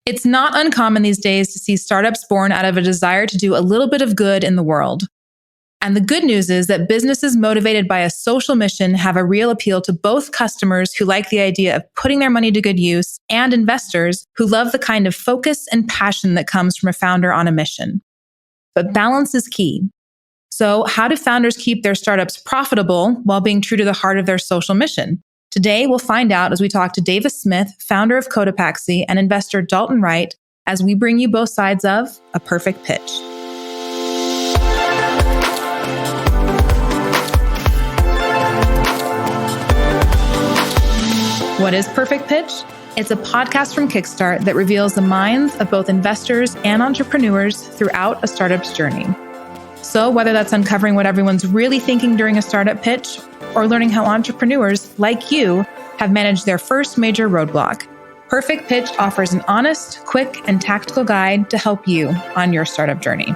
It's not uncommon these days to see startups born out of a desire to do a little bit of good in the world. And the good news is that businesses motivated by a social mission have a real appeal to both customers who like the idea of putting their money to good use and investors who love the kind of focus and passion that comes from a founder on a mission. But balance is key. So how do founders keep their startups profitable while being true to the heart of their social mission? Today, we'll find out as we talk to Davis Smith, founder of Cotopaxi, and investor Dalton Wright, as we bring you both sides of A Perfect Pitch. What is Perfect Pitch? It's a podcast from Kickstart that reveals the minds of both investors and entrepreneurs throughout a startup's journey. So whether that's uncovering what everyone's really thinking during a startup pitch or learning how entrepreneurs like you have managed their first major roadblock, Perfect Pitch offers an honest, quick, and tactical guide to help you on your startup journey.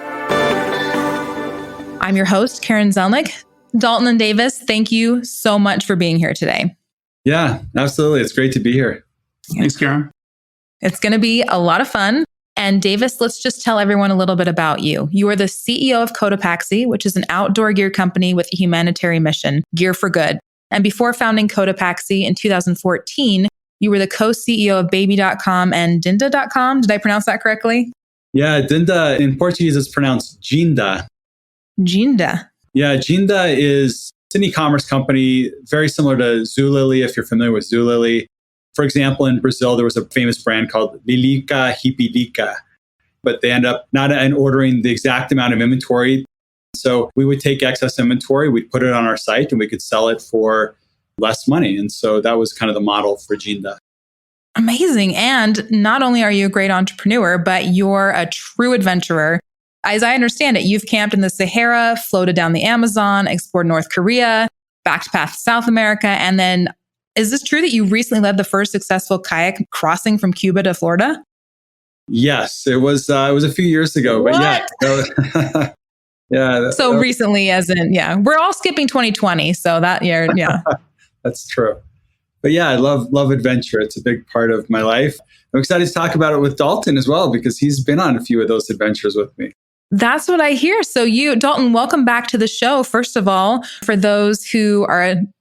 I'm your host, Karen Zelnick. Dalton and Davis, thank you so much for being here today. Yeah, absolutely. It's great to be here. Thanks, Karen. It's going to be a lot of fun. And Davis, let's just tell everyone a little bit about you. You are the CEO of Cotopaxi, which is an outdoor gear company with a humanitarian mission, Gear for Good. And before founding Cotopaxi in 2014, you were the co-CEO of Baby.com and Dinda.com. Did I pronounce that correctly? Yeah, Dinda in Portuguese is pronounced Ginda. Ginda. Yeah, Ginda is an e-commerce company, very similar to Zulily, if you're familiar with Zulily. For example, in Brazil, there was a famous brand called Lilica Hipilica, but they end up not ordering the exact amount of inventory. So we would take excess inventory, we'd put it on our site, and we could sell it for less money. And so that was kind of the model for Ginda. Amazing. And not only are you a great entrepreneur, but you're a true adventurer. As I understand it, you've camped in the Sahara, floated down the Amazon, explored North Korea, backpacked South America, and then is this true that you recently led the first successful kayak crossing from Cuba to Florida? Yes, it was a few years ago, what? But yeah. So recently, as in, yeah, we're all skipping 2020. So that year, yeah. That's true. But yeah, I love adventure. It's a big part of my life. I'm excited to talk about it with Dalton as well, because he's been on a few of those adventures with me. That's what I hear. So Dalton, welcome back to the show. First of all, for those who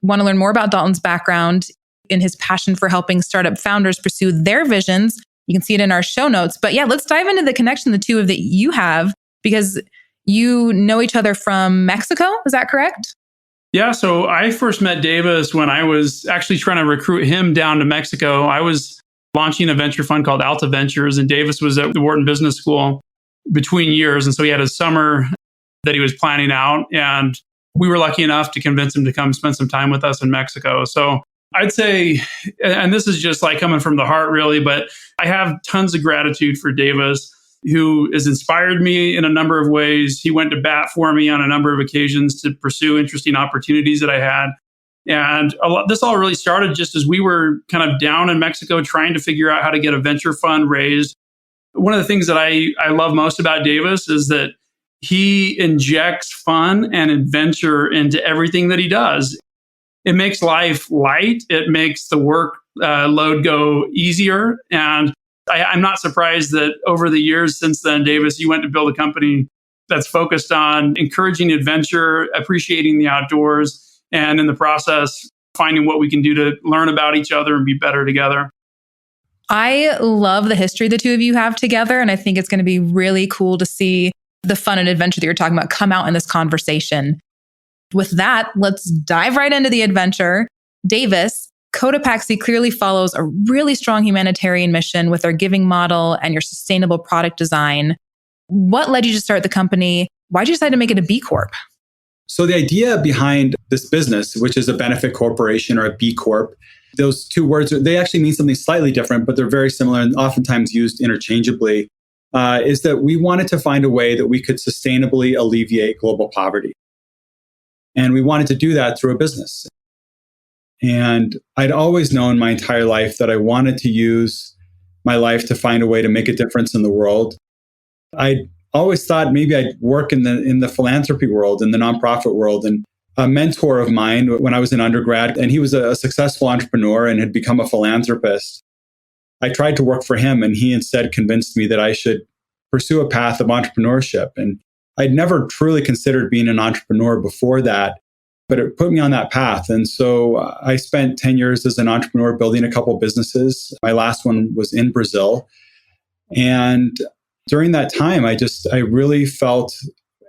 want to learn more about Dalton's background and his passion for helping startup founders pursue their visions, you can see it in our show notes. But yeah, let's dive into the connection the two of that you have, because you know each other from Mexico. Is that correct? Yeah. So I first met Davis when I was actually trying to recruit him down to Mexico. I was launching a venture fund called Alta Ventures, and Davis was at the Wharton Business School between years. And so he had a summer that he was planning out. And we were lucky enough to convince him to come spend some time with us in Mexico. So I'd say, and this is just like coming from the heart really, but I have tons of gratitude for Davis, who has inspired me in a number of ways. He went to bat for me on a number of occasions to pursue interesting opportunities that I had. And this all really started just as we were kind of down in Mexico trying to figure out how to get a venture fund raised. One of the things that I love most about Davis is that he injects fun and adventure into everything that he does. It makes life light. It makes the work load go easier. And I'm not surprised that over the years since then, Davis, you went to build a company that's focused on encouraging adventure, appreciating the outdoors, and in the process, finding what we can do to learn about each other and be better together. I love the history the two of you have together. And I think it's going to be really cool to see the fun and adventure that you're talking about come out in this conversation. With that, let's dive right into the adventure. Davis, Cotopaxi clearly follows a really strong humanitarian mission with their giving model and your sustainable product design. What led you to start the company? Why did you decide to make it a B-Corp? So the idea behind this business, which is a benefit corporation or a B-Corp, those two words, they actually mean something slightly different, but they're very similar and oftentimes used interchangeably, is that we wanted to find a way that we could sustainably alleviate global poverty. And we wanted to do that through a business. And I'd always known my entire life that I wanted to use my life to find a way to make a difference in the world. I always thought maybe I'd work in the philanthropy world, in the nonprofit world. And a mentor of mine when I was in undergrad, and he was a successful entrepreneur and had become a philanthropist. I tried to work for him, and he instead convinced me that I should pursue a path of entrepreneurship. And I'd never truly considered being an entrepreneur before that, but it put me on that path. And so I spent 10 years as an entrepreneur building a couple businesses. My last one was in Brazil. And during that time, I really felt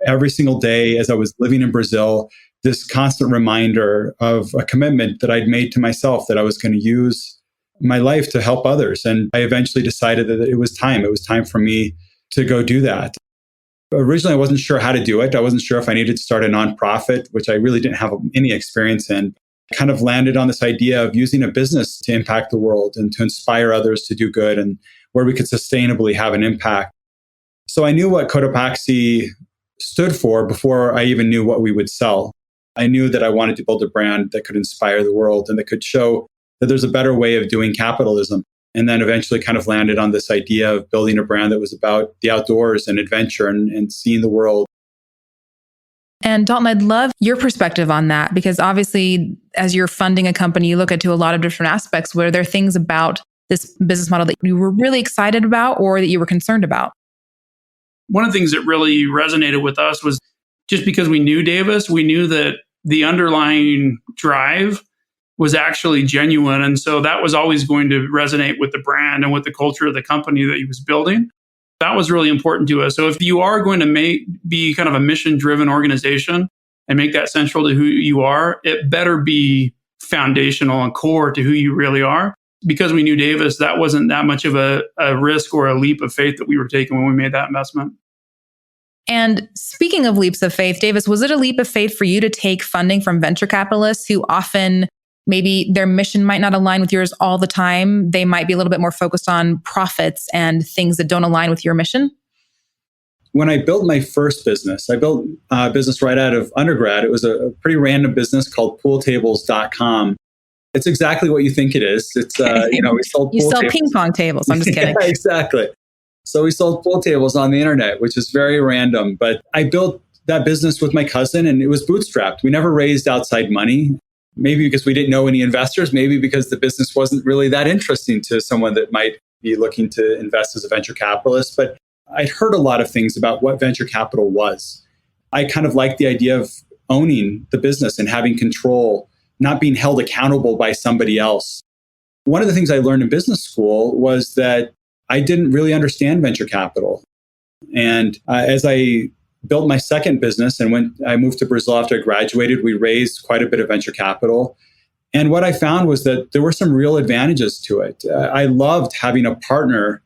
every single day as I was living in Brazil, this constant reminder of a commitment that I'd made to myself that I was going to use my life to help others. And I eventually decided that it was time. It was time for me to go do that. Originally, I wasn't sure how to do it. I wasn't sure if I needed to start a nonprofit, which I really didn't have any experience in. Kind of landed on this idea of using a business to impact the world and to inspire others to do good and where we could sustainably have an impact. So I knew what Cotopaxi stood for before I even knew what we would sell. I knew that I wanted to build a brand that could inspire the world and that could show that there's a better way of doing capitalism. And then eventually kind of landed on this idea of building a brand that was about the outdoors and adventure and seeing the world. And Dalton, I'd love your perspective on that, because obviously, as you're funding a company, you look into a lot of different aspects. Were there things about this business model that you were really excited about or that you were concerned about? One of the things that really resonated with us was just because we knew Davis, we knew that the underlying drive was actually genuine. And so that was always going to resonate with the brand and with the culture of the company that he was building. That was really important to us. So if you are going to be kind of a mission-driven organization and make that central to who you are, it better be foundational and core to who you really are. Because we knew Davis, that wasn't that much of a risk or a leap of faith that we were taking when we made that investment. And speaking of leaps of faith, Davis, was it a leap of faith for you to take funding from venture capitalists who often maybe their mission might not align with yours all the time? They might be a little bit more focused on profits and things that don't align with your mission? When I built my first business, I built a business right out of undergrad. It was a pretty random business called pooltables.com. It's exactly what you think it is. It's, we sold you pool sell tables. ping pong tables. I'm just kidding. Yeah, exactly. So we sold pool tables on the internet, which is very random. But I built that business with my cousin and it was bootstrapped. We never raised outside money. Maybe because we didn't know any investors, maybe because the business wasn't really that interesting to someone that might be looking to invest as a venture capitalist. But I'd heard a lot of things about what venture capital was. I kind of liked the idea of owning the business and having control, not being held accountable by somebody else. One of the things I learned in business school was that I didn't really understand venture capital. And as I built my second business and when I moved to Brazil after I graduated, we raised quite a bit of venture capital. And what I found was that there were some real advantages to it. I loved having a partner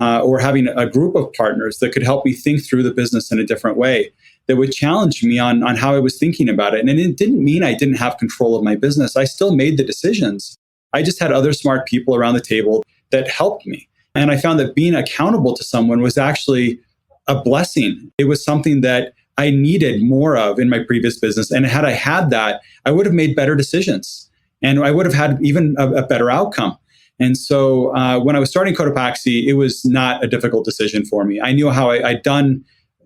or having a group of partners that could help me think through the business in a different way, that would challenge me on how I was thinking about it. And it didn't mean I didn't have control of my business. I still made the decisions. I just had other smart people around the table that helped me. And I found that being accountable to someone was actually a blessing. It was something that I needed more of in my previous business. And had I had that, I would have made better decisions and I would have had even a better outcome. And so when I was starting Cotopaxi, it was not a difficult decision for me. I knew how I'd done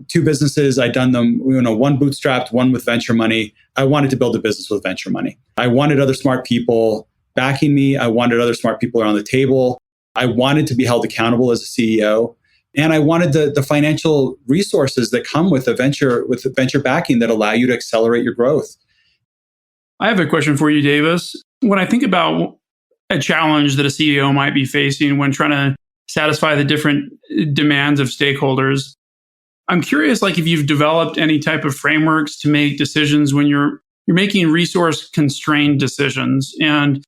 two businesses. I'd done them, one bootstrapped, one with venture money. I wanted to build a business with venture money. I wanted other smart people backing me. I wanted other smart people around the table. I wanted to be held accountable as a CEO. And I wanted the financial resources that come with the venture backing that allow you to accelerate your growth. I have a question for you, Davis. When I think about a challenge that a CEO might be facing when trying to satisfy the different demands of stakeholders, I'm curious, like if you've developed any type of frameworks to make decisions when you're making resource constrained decisions. And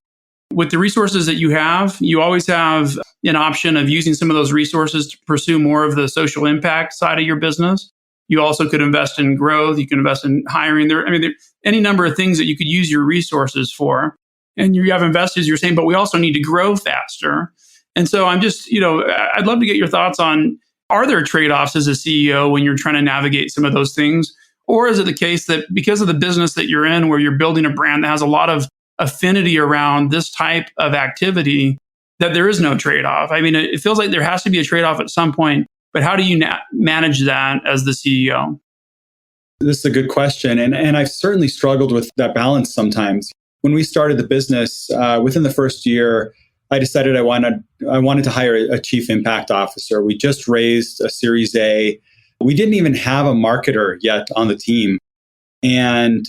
with the resources that you always have an option of using some of those resources to pursue more of the social impact side of your business. You also could invest in growth. You can invest in hiring. There are any number of things that you could use your resources for. And you have investors, you're saying, but we also need to grow faster. And so I'm just, I'd love to get your thoughts on, are there trade-offs as a CEO when you're trying to navigate some of those things? Or is it the case that because of the business that you're in, where you're building a brand that has a lot of affinity around this type of activity, that there is no trade-off? I mean, it feels like there has to be a trade-off at some point, but how do you manage that as the CEO? This is a good question. And I've certainly struggled with that balance sometimes. When we started the business, within the first year, I decided I wanted to hire a chief impact officer. We just raised a Series A. We didn't even have a marketer yet on the team. And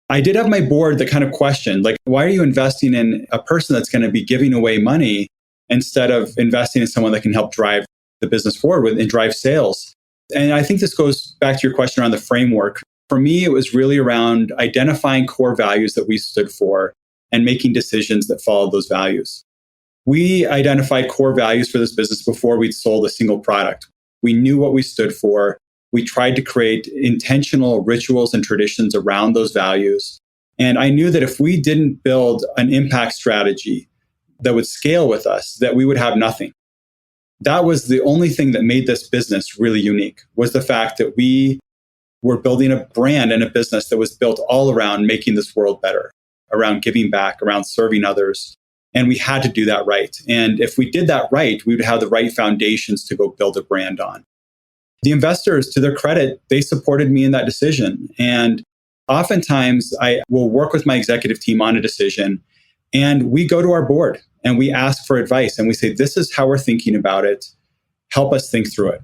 I did have my board that kind of questioned, like, why are you investing in a person that's going to be giving away money instead of investing in someone that can help drive the business forward and drive sales? And I think this goes back to your question around the framework. For me, it was really around identifying core values that we stood for and making decisions that followed those values. We identified core values for this business before we'd sold a single product. We knew what we stood for. We tried to create intentional rituals and traditions around those values. And I knew that if we didn't build an impact strategy that would scale with us, that we would have nothing. That was the only thing that made this business really unique, was the fact that we were building a brand and a business that was built all around making this world better, around giving back, around serving others. And we had to do that right. And if we did that right, we would have the right foundations to go build a brand on. The investors, to their credit, they supported me in that decision. And oftentimes I will work with my executive team on a decision, and we go to our board and we ask for advice and we say, this is how we're thinking about it. Help us think through it.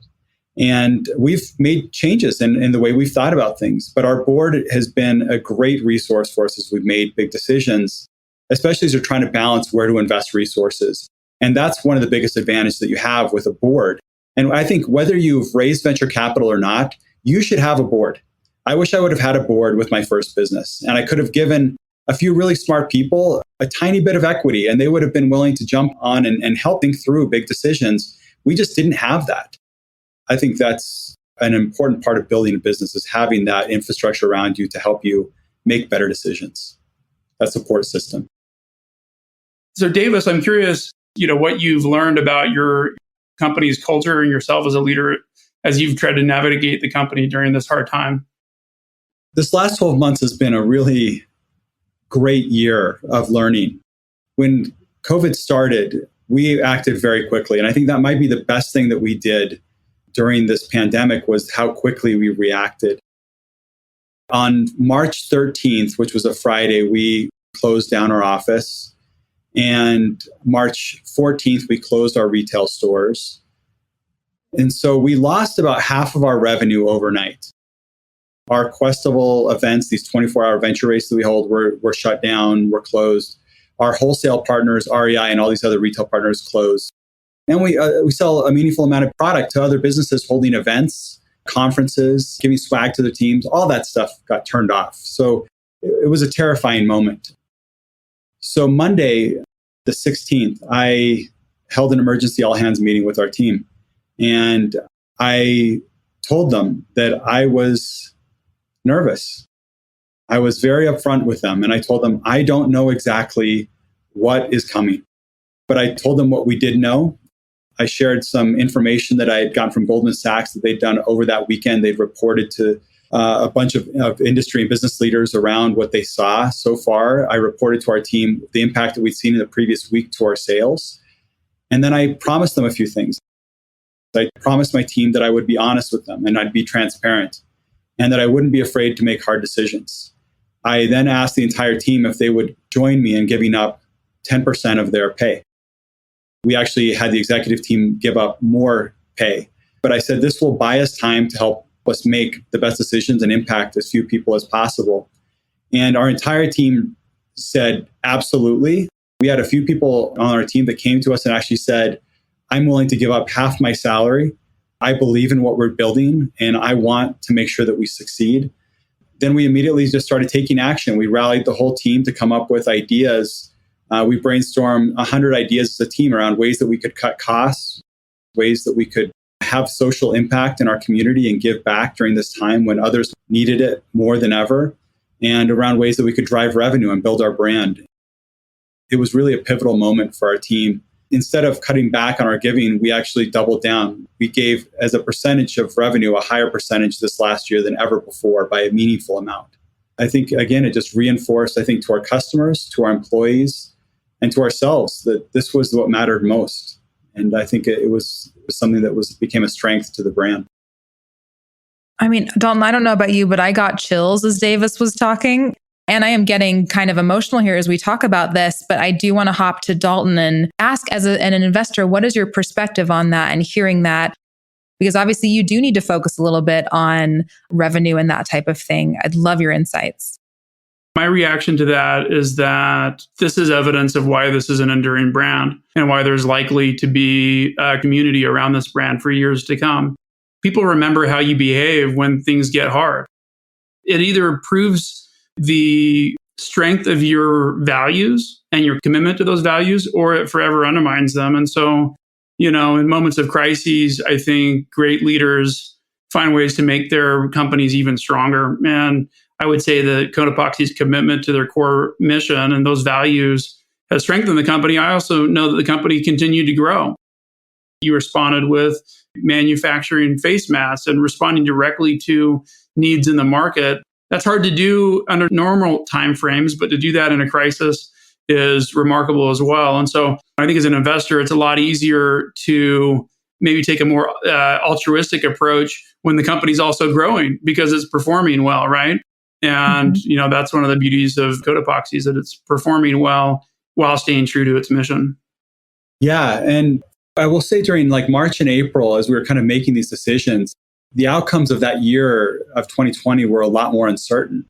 And we've made changes in the way we've thought about things. But our board has been a great resource for us as we've made big decisions, especially as you're trying to balance where to invest resources. And that's one of the biggest advantages that you have with a board. And I think whether you've raised venture capital or not, you should have a board. I wish I would have had a board with my first business. And I could have given a few really smart people a tiny bit of equity, and they would have been willing to jump on and help think through big decisions. We just didn't have that. I think that's an important part of building a business, is having that infrastructure around you to help you make better decisions. That support system. So Davis, I'm curious, what you've learned about your company's culture and yourself as a leader as you've tried to navigate the company during this hard time. This last 12 months has been a really great year of learning. When COVID started, we acted very quickly. And I think that might be the best thing that we did during this pandemic, was how quickly we reacted. On March 13th, which was a Friday, we closed down our office. And March 14th, we closed our retail stores. And so we lost about half of our revenue overnight. Our Questable events, these 24-hour venture races that we hold, were shut down, were closed. Our wholesale partners, REI and all these other retail partners, closed. And we sell a meaningful amount of product to other businesses holding events, conferences, giving swag to their teams. All that stuff got turned off. So it was a terrifying moment. So Monday, the 16th, I held an emergency all-hands meeting with our team. And I told them that I was nervous. I was very upfront with them. And I told them, I don't know exactly what is coming. But I told them what we did know. I shared some information that I had gotten from Goldman Sachs that they'd done over that weekend. They'd reported to a bunch of industry and business leaders around what they saw so far. I reported to our team the impact that we'd seen in the previous week to our sales. And then I promised them a few things. I promised my team that I would be honest with them and I'd be transparent and that I wouldn't be afraid to make hard decisions. I then asked the entire team if they would join me in giving up 10% of their pay. We actually had the executive team give up more pay. But I said, this will buy us time to help us make the best decisions and impact as few people as possible. And our entire team said, absolutely. We had a few people on our team that came to us and actually said, I'm willing to give up half my salary. I believe in what we're building and I want to make sure that we succeed. Then we immediately just started taking action. We rallied the whole team to come up with ideas. We brainstormed 100 ideas as a team around ways that we could cut costs, ways that we could have social impact in our community and give back during this time when others needed it more than ever, and around ways that we could drive revenue and build our brand. It was really a pivotal moment for our team. Instead of cutting back on our giving, we actually doubled down. We gave, as a percentage of revenue, a higher percentage this last year than ever before by a meaningful amount. I think, again, it just reinforced, to our customers, to our employees, and to ourselves that this was what mattered most. And I think it was something that became a strength to the brand. I mean, Dalton, I don't know about you, but I got chills as Davis was talking. And I am getting kind of emotional here as we talk about this, but I do want to hop to Dalton and ask as an investor, what is your perspective on that and hearing that? Because obviously you do need to focus a little bit on revenue and that type of thing. I'd love your insights. My reaction to that is that this is evidence of why this is an enduring brand and why there's likely to be a community around this brand for years to come. People remember how you behave when things get hard. It either proves the strength of your values and your commitment to those values, or it forever undermines them. And so, in moments of crises, I think great leaders find ways to make their companies even stronger. And I would say that Cotopaxi's commitment to their core mission and those values has strengthened the company. I also know that the company continued to grow. You responded with manufacturing face masks and responding directly to needs in the market. That's hard to do under normal timeframes, but to do that in a crisis is remarkable as well. And so I think as an investor, it's a lot easier to maybe take a more altruistic approach when the company's also growing because it's performing well, right? And, that's one of the beauties of Cotopaxi is that it's performing well while staying true to its mission. Yeah. And I will say during March and April, as we were kind of making these decisions, the outcomes of that year of 2020 were a lot more uncertain.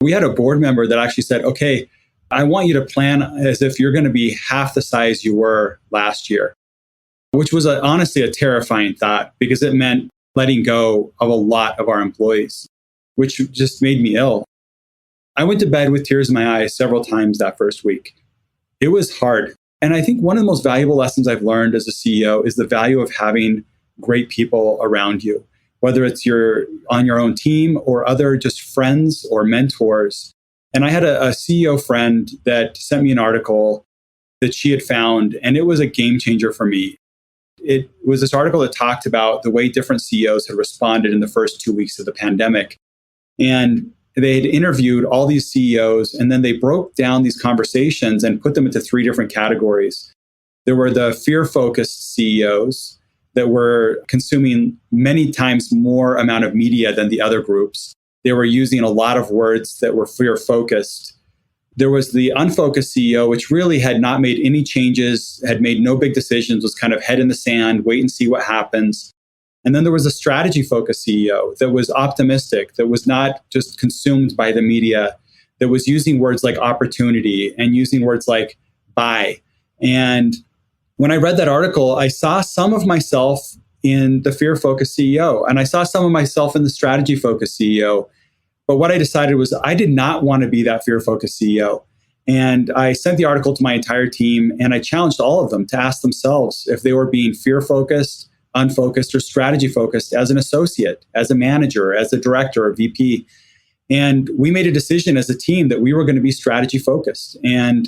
We had a board member that actually said, okay, I want you to plan as if you're going to be half the size you were last year, which was honestly a terrifying thought because it meant letting go of a lot of our employees, which just made me ill. I went to bed with tears in my eyes several times that first week. It was hard. And I think one of the most valuable lessons I've learned as a CEO is the value of having great people around you, whether it's on your own team or other just friends or mentors. And I had a CEO friend that sent me an article that she had found, and it was a game changer for me. It was this article that talked about the way different CEOs had responded in the first 2 weeks of the pandemic. And they had interviewed all these CEOs, and then they broke down these conversations and put them into 3 different categories. There were the fear-focused CEOs that were consuming many times more amount of media than the other groups. They were using a lot of words that were fear-focused. There was the unfocused CEO, which really had not made any changes, had made no big decisions, was kind of head in the sand, wait and see what happens. And then there was a strategy-focused CEO that was optimistic, that was not just consumed by the media, that was using words like opportunity and using words like buy. And when I read that article, I saw some of myself in the fear-focused CEO, and I saw some of myself in the strategy-focused CEO. But what I decided was I did not want to be that fear-focused CEO. And I sent the article to my entire team, and I challenged all of them to ask themselves if they were being fear-focused, unfocused, or strategy-focused as an associate, as a manager, as a director or VP. And we made a decision as a team that we were going to be strategy-focused. And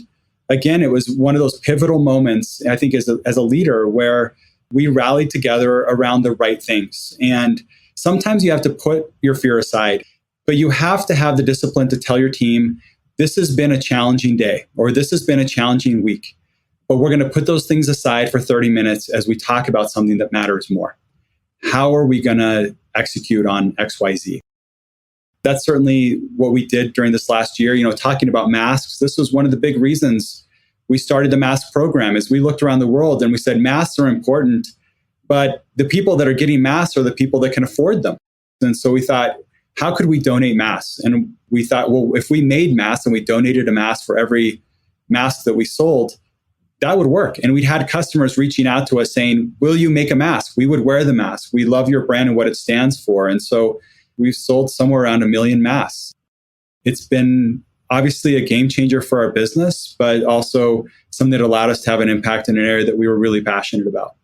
again, it was one of those pivotal moments, I think, as a leader where we rallied together around the right things. And sometimes you have to put your fear aside, but you have to have the discipline to tell your team, this has been a challenging day, or this has been a challenging week, but we're going to put those things aside for 30 minutes as we talk about something that matters more. How are we going to execute on XYZ? That's certainly what we did during this last year. Talking about masks, this was one of the big reasons we started the mask program. As we looked around the world and we said, masks are important, but the people that are getting masks are the people that can afford them. And so we thought, how could we donate masks? And we thought, well, if we made masks and we donated a mask for every mask that we sold, that would work. And we'd had customers reaching out to us saying, will you make a mask? We would wear the mask. We love your brand and what it stands for. And so we've sold somewhere around 1 million masks. It's been obviously a game changer for our business, but also something that allowed us to have an impact in an area that we were really passionate about.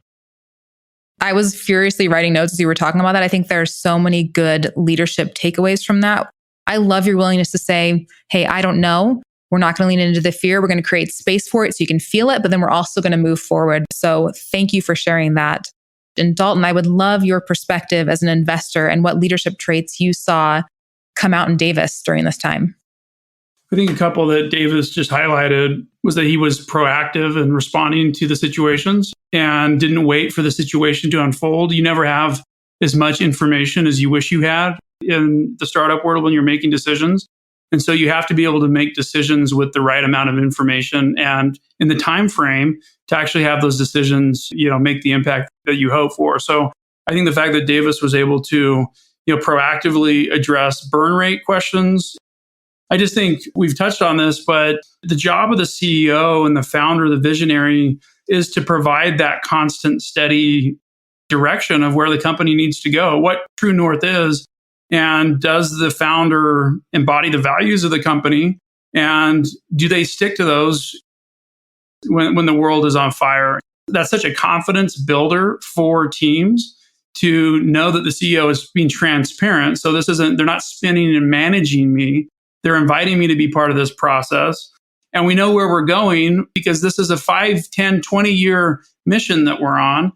I was furiously writing notes as you were talking about that. I think there are so many good leadership takeaways from that. I love your willingness to say, hey, I don't know. We're not going to lean into the fear. We're going to create space for it so you can feel it, but then we're also going to move forward. So thank you for sharing that. And Dalton, I would love your perspective as an investor and what leadership traits you saw come out in Davis during this time. I think a couple that Davis just highlighted was that he was proactive in responding to the situations and didn't wait for the situation to unfold. You never have as much information as you wish you had in the startup world when you're making decisions. And so you have to be able to make decisions with the right amount of information and in the time frame to actually have those decisions, make the impact that you hope for. So I think the fact that Davis was able to, proactively address burn rate questions. I just think we've touched on this, but the job of the CEO and the founder, the visionary, is to provide that constant, steady direction of where the company needs to go, what true north is, and does the founder embody the values of the company, and do they stick to those when the world is on fire? That's such a confidence builder for teams to know that the CEO is being transparent. So they're not spinning and managing me. They're inviting me to be part of this process. And we know where we're going because this is a 5, 10, 20-year mission that we're on.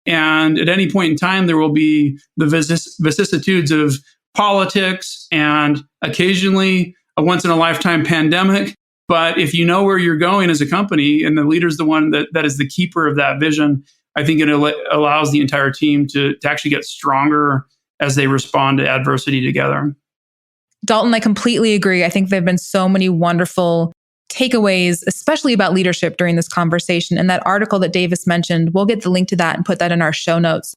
And at any point in time, there will be the vicissitudes of politics and occasionally a once-in-a-lifetime pandemic. But if you know where you're going as a company and the leader's the one that is the keeper of that vision, I think it allows the entire team to actually get stronger as they respond to adversity together. Dalton, I completely agree. I think there have been so many wonderful takeaways, especially about leadership during this conversation. And that article that Davis mentioned, we'll get the link to that and put that in our show notes.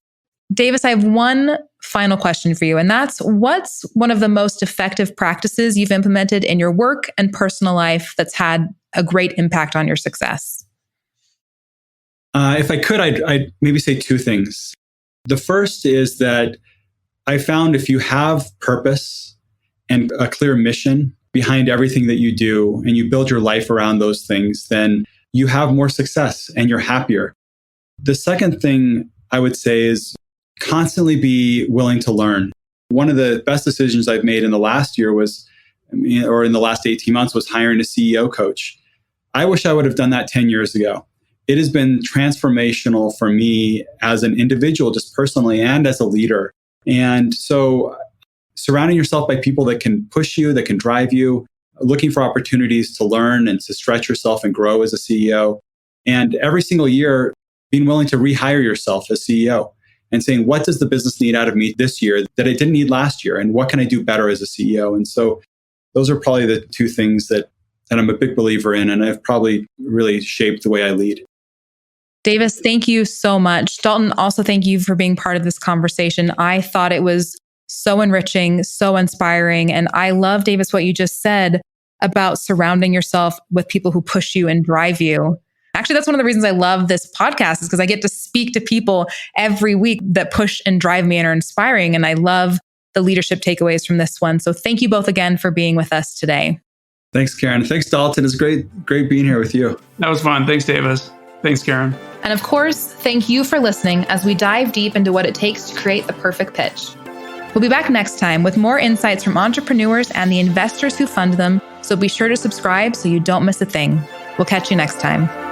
Davis, I have one final question for you, and that's what's one of the most effective practices you've implemented in your work and personal life that's had a great impact on your success? If I could, I'd maybe say two things. The first is that I found if you have purpose and a clear mission behind everything that you do, and you build your life around those things, then you have more success and you're happier. The second thing I would say is constantly be willing to learn. One of the best decisions I've made in the last year or in the last 18 months was hiring a CEO coach. I wish I would have done that 10 years ago. It has been transformational for me as an individual, just personally, and as a leader. And so surrounding yourself by people that can push you, that can drive you, looking for opportunities to learn and to stretch yourself and grow as a CEO. And every single year, being willing to rehire yourself as CEO and saying, what does the business need out of me this year that it didn't need last year? And what can I do better as a CEO? And so those are probably the two things that I'm a big believer in, and have probably really shaped the way I lead. Davis, thank you so much. Dalton, also thank you for being part of this conversation. I thought it was so enriching, so inspiring. And I love, Davis, what you just said about surrounding yourself with people who push you and drive you. Actually, that's one of the reasons I love this podcast, is because I get to speak to people every week that push and drive me and are inspiring. And I love the leadership takeaways from this one. So thank you both again for being with us today. Thanks, Karen. Thanks, Dalton. It's great being here with you. That was fun. Thanks, Davis. Thanks, Karen. And of course, thank you for listening as we dive deep into what it takes to create the perfect pitch. We'll be back next time with more insights from entrepreneurs and the investors who fund them. So be sure to subscribe so you don't miss a thing. We'll catch you next time.